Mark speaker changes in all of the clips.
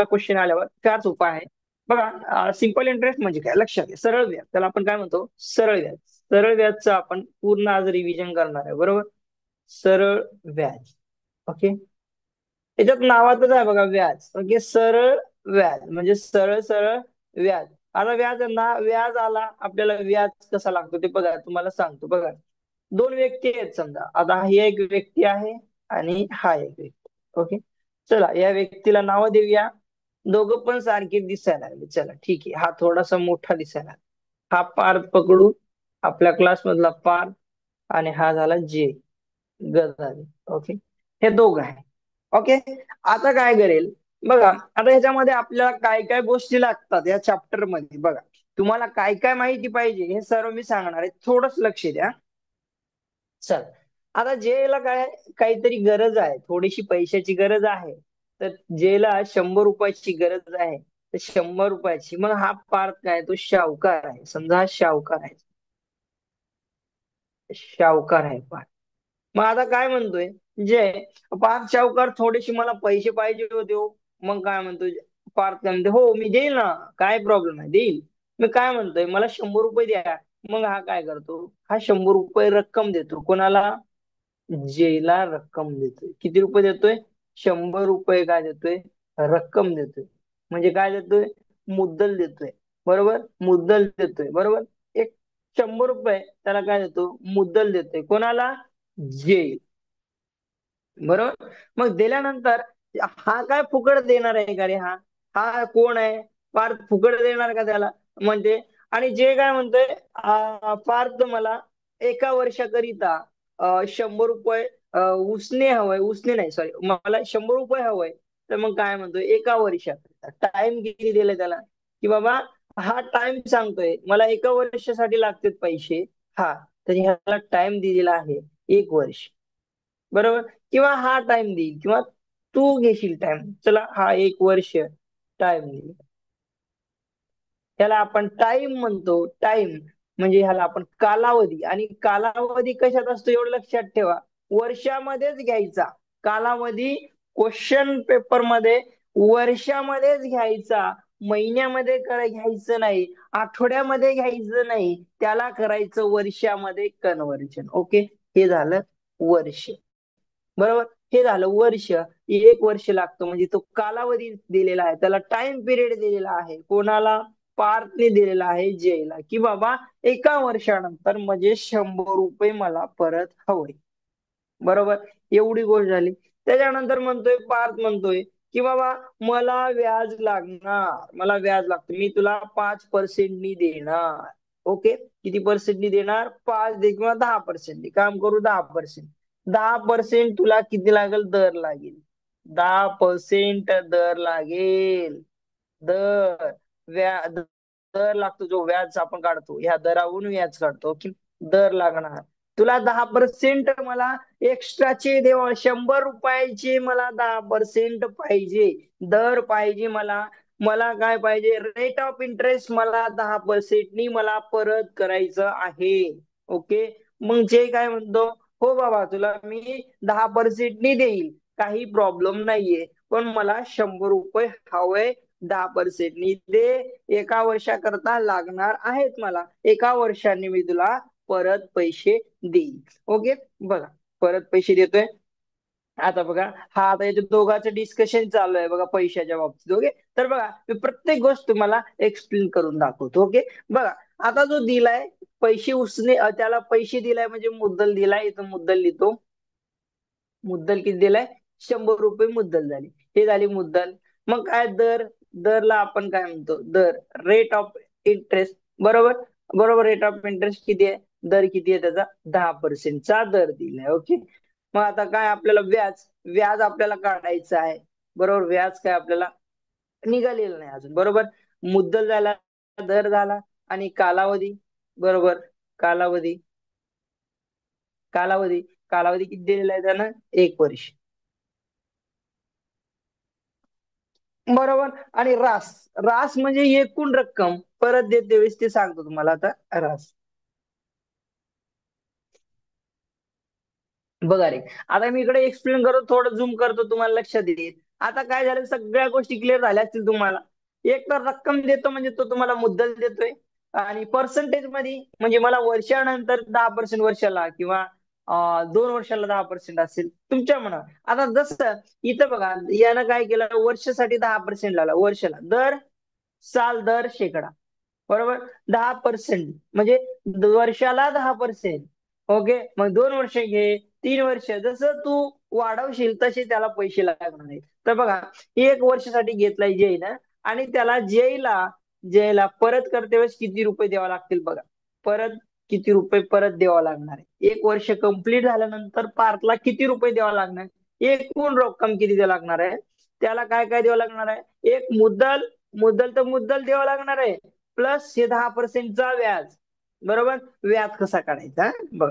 Speaker 1: Question आल्यावर चार उपाय आहे. बघा, सिंपल इंटरेस्ट म्हणजे काय, लक्षात घ्या. सरळ व्याज, त्याला आपण काय म्हणतो, सरळ व्याज. सरळ व्याजचं आपण पूर्ण आज रिव्हिजन करणार आहे, बरोबर. सरळ व्याज. ओके. त्याच्यात नावातच आहे बघा, व्याज. ओके, सरळ व्याज म्हणजे सरळ सरळ व्याज. आता व्याज आला आपल्याला. व्याज कसा लागतो ते बघा, तुम्हाला सांगतो. बघा, दोन व्यक्ती आहेत समजा. आता ही एक व्यक्ती आहे आणि हा एक व्यक्ती. ओके. चला, या व्यक्तीला नाव देऊया. दोघं पण सारखे दिसायला लागले. चला ठीक आहे, हा थोडासा मोठा दिसायला लागला. हा पार्थ पकडू, आपल्या क्लास मधला पार्थ. आणि हा झाला जे गजाली. ओके. हे दोघं आहे. ओके. आता काय करेल, बघा. आता ह्याच्यामध्ये आपल्याला काय काय गोष्टी लागतात या चॅप्टर मध्ये. बघा, तुम्हाला काय काय माहिती पाहिजे हे सर्व मी सांगणार आहे, थोडंच लक्ष द्या. चल, आता जेला काय, काहीतरी गरज आहे, थोडीशी पैशाची गरज आहे. तर जेला 100 रुपयाची गरज आहे, तर 100 रुपयाची. मग हा पार्थ काय, तो शाहूकार आहे. समजा हा शाहूकार आहे. शाहूकार आहे पार्थ. मग आता काय म्हणतोय, जय, पार्थ शाहूकार, थोडेसे मला पैसे पाहिजे होते हो. मग काय म्हणतोय पार्थ, काय म्हणते, हो मी देईल ना, काय प्रॉब्लेम आहे, देईल. मी काय म्हणतोय, मला 100 रुपये द्या. मग हा काय करतो, हा 100 रुपये रक्कम देतो. कोणाला, जेला रक्कम देतोय. किती रुपये देतोय, 100 रुपये काय देतोय, रक्कम देतोय. म्हणजे काय देतोय, मुद्दल देतोय. बरोबर, मुद्दल देतोय. बरोबर. एक 100 रुपये त्याला काय देतो, मुद्दल देतोय. कोणाला, जे. बरोबर. मग दिल्यानंतर हा काय फुकट देणार आहे का रे, हा हा कोण आहे, पार्थ फुकट देणार का त्याला, म्हणजे. आणि जे काय म्हणतोय, पार्थ मला एका वर्षाकरिता 100 रुपये उसने हवंय, उसने नाही, सॉरी, मला 100 रुपये हवंय. तर मग काय म्हणतोय, एका वर्षाकरिता. टाइम किती दिलाय त्याला, की बाबा हा टाइम सांगतोय मला एका वर्षासाठी लागतात पैसे. हा, तर ह्याला टाइम दिलेला आहे 1 वर्ष. बरोबर. किंवा हा टाइम देईल, किंवा तू घेशील टाइम. चला, हा 1 वर्ष टाइम देईल. त्याला आपण टाइम म्हणतो. टाइम म्हणजे ह्याला आपण कालावधी. आणि कालावधी कशात असतो एवढं लक्षात ठेवा, वर्षामध्येच घ्यायचा. कालावधी क्वेश्चन पेपर मध्ये वर्षामध्येच घ्यायचा. महिन्यामध्ये घ्यायचं नाही, आठवड्यामध्ये घ्यायचं नाही, त्याला करायचं वर्षामध्ये कन्व्हर्जन. ओके. हे झालं वर्ष. बरोबर. हे झालं वर्ष. 1 वर्ष लागतं, म्हणजे तो कालावधी दिलेला आहे, त्याला टाइम पिरियड दिलेला आहे. कोणाला, पार्थने दिलेला आहे जेला, की बाबा एका वर्षानंतर म्हणजे 100 रुपये मला परत हवे. बरोबर. एवढी गोष्ट झाली. त्याच्यानंतर म्हणतोय पार्थ, म्हणतोय की बाबा मला व्याज लागणार, मला व्याज लागतं, मी तुला 5% देणार. ओके. किती पर्सेंटनी देणार, 5 दे किंवा 10%. काम करू 10%. 10% तुला किती लागेल, दर लागेल. 10% दर लागेल. दर, दर लागतो, जो व्याज आपण काढतो, ह्या दरावरून व्याज काढतो की दर लागणार. तुला 10% मला एक्स्ट्राचे देवा, 100 रुपयाचे मला 10% पाहिजे. दर पाहिजे मला. मला काय पाहिजे, रेट ऑफ इंटरेस्ट मला 10%नी मला परत करायचं आहे. ओके. मग जे काय म्हणतो, हो बाबा तुला मी 10%नी देईल, काही प्रॉब्लेम नाहीये, पण मला 100 रुपये हवे. 10%नी दे. एका वर्षाकरता लागणार आहेत मला. एका वर्षाने मी तुला परत पैसे देईल. ओके. बघा, परत पैसे देतोय. आता बघा, हा आता याच्या दोघांचं डिस्कशन चालू आहे बघा, पैशाच्या बाबतीत. ओके. तर बघा, मी प्रत्येक गोष्ट तुम्हाला एक्सप्लेन करून दाखवतो. ओके. बघा, आता जो दिलाय पैसे उसने, त्याला पैसे दिलाय म्हणजे मुद्दल दिलाय. इथं मुद्दल लिहितो. मुद्दल किती दिलाय, 100 रुपये मुद्दल झाली. हे झाली मुद्दल. मग काय दर, दरला आपण काय म्हणतो, दर, रेट ऑफ इंटरेस्ट. बरोबर. बरोबर. रेट ऑफ इंटरेस्ट किती आहे, दर किती आहे त्याचा, 10%चा दर दिलाय. ओके. मग आता काय आपल्याला व्याज, व्याज आपल्याला काढायचं आहे. बरोबर. व्याज काय आपल्याला निघालेलं नाही अजून. बरोबर. मुद्दल झाला, दर झाला, आणि कालावधी. बरोबर. कालावधी, कालावधी, कालावधी किती दिलेला आहे त्यानं, 1 वर्ष. बरोबर. आणि रास, रास म्हणजे एकूण रक्कम परत देते वेळेस, ते सांगतो तुम्हाला आता. रास, बघा रे. आता मी इकडे एक्सप्लेन करतो, थोडं झूम करतो, तुम्हाला लक्षात येईल. आता काय झालं, सगळ्या गोष्टी क्लिअर झाल्या असतील तुम्हाला. एक तर रक्कम देतो म्हणजे तो तुम्हाला मुद्दल देतोय, आणि पर्सेंटेज मध्ये म्हणजे मला वर्षानंतर 10% वर्षाला, किंवा 2 वर्षाला 10% असेल तुमच्या मनावर. आता जसं इथं बघा, यानं काय केलं, वर्षासाठी 10% लावला, वर्षाला दर साल दर शेकडा, बरोबर. 10% म्हणजे वर्षाला 10%. ओके, मग 2 वर्ष घे, 3 वर्ष, जसं तू वाढवशील तसे त्याला पैसे लागणार आहेत. तर बघा, 1 वर्षासाठी घेतलाय जय ना, आणि त्याला जयला परत करते वेळेस किती रुपये द्यावे लागतील बघा. परत किती रुपये परत द्यावा लागणार आहे, 1 वर्ष कंप्लीट झाल्यानंतर पार्थला किती रुपये द्यावा लागणार आहे, एकूण रक्कम किती द्यावी लागणार आहे. त्याला काय काय द्यावं लागणार आहे, एक मुद्दल, मुद्दल तर मुद्दल द्यावं लागणार आहे, प्लस हे 10%चा व्याज. बरोबर. व्याज कसा काढायचा बघ.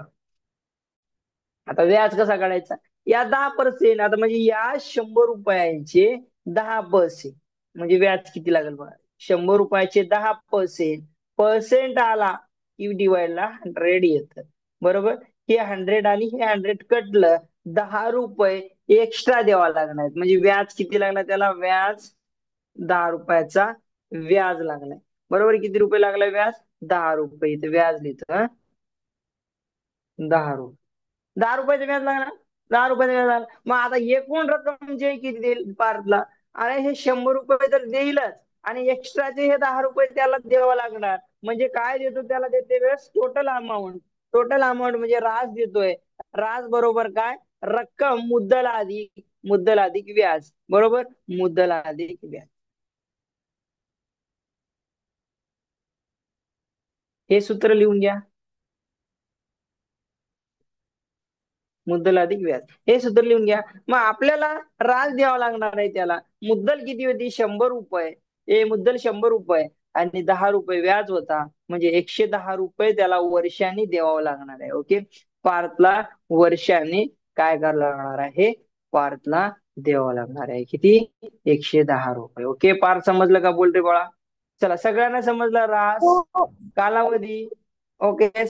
Speaker 1: आता व्याज कसा काढायचा, या 10%, आता म्हणजे या 100 रुपयाचे 10%, म्हणजे व्याज किती लागेल बघा. 100 रुपयाचे 10%, पर्सेंट आला की डिवाइडला 100 येतं. बरोबर. हे 100 आणि हे 100 कटलं, 10 रुपये एक्स्ट्रा द्यावा लागणार, म्हणजे व्याज किती लागला त्याला, व्याज 10 रुपयाचा व्याज लागलाय. बरोबर. किती रुपये लागलाय व्याज, 10 रुपये. इथे व्याज लिहितो, 10 रुपये. 10 रुपयाचं व्याज लागणार, 10 रुपयाचं व्याज लागणार. मग आता एकूण रक्कम जे किती देईल पार्थला, अरे हे 100 रुपये तर देईलच, आणि एक्स्ट्राचे हे 10 रुपये त्याला द्यावं लागणार. म्हणजे काय देतो त्याला, देते वेळेस टोटल अमाऊंट. टोटल अमाऊंट म्हणजे रास देतोय. रास बरोबर काय, रक्कम मुद्दल अधिक व्याज. बरोबर. मुद्दल अधिक व्याज. हे सूत्र लिहून घ्या, मुद्दल अधिक व्याज. हे सूत्र लिहून घ्या. मग आपल्याला रास द्यावा लागणार आहे त्याला. मुद्दल किती होती, 100 रुपये. मुद्दल 100 रुपये, आणि 10 रुपये व्याज होता, म्हणजे 110 रुपये त्याला वर्षांनी द्यावं लागणार आहे. ओके. पार्थला वर्षांनी काय करावं लागणार आहे, पार्थला द्यावं लागणार आहे किती, 110 रुपये. ओके. पार्थ समजलं का बोलते बाळा. चला, सगळ्यांना समजलं रास,
Speaker 2: हो.
Speaker 1: कालावधी. ओके.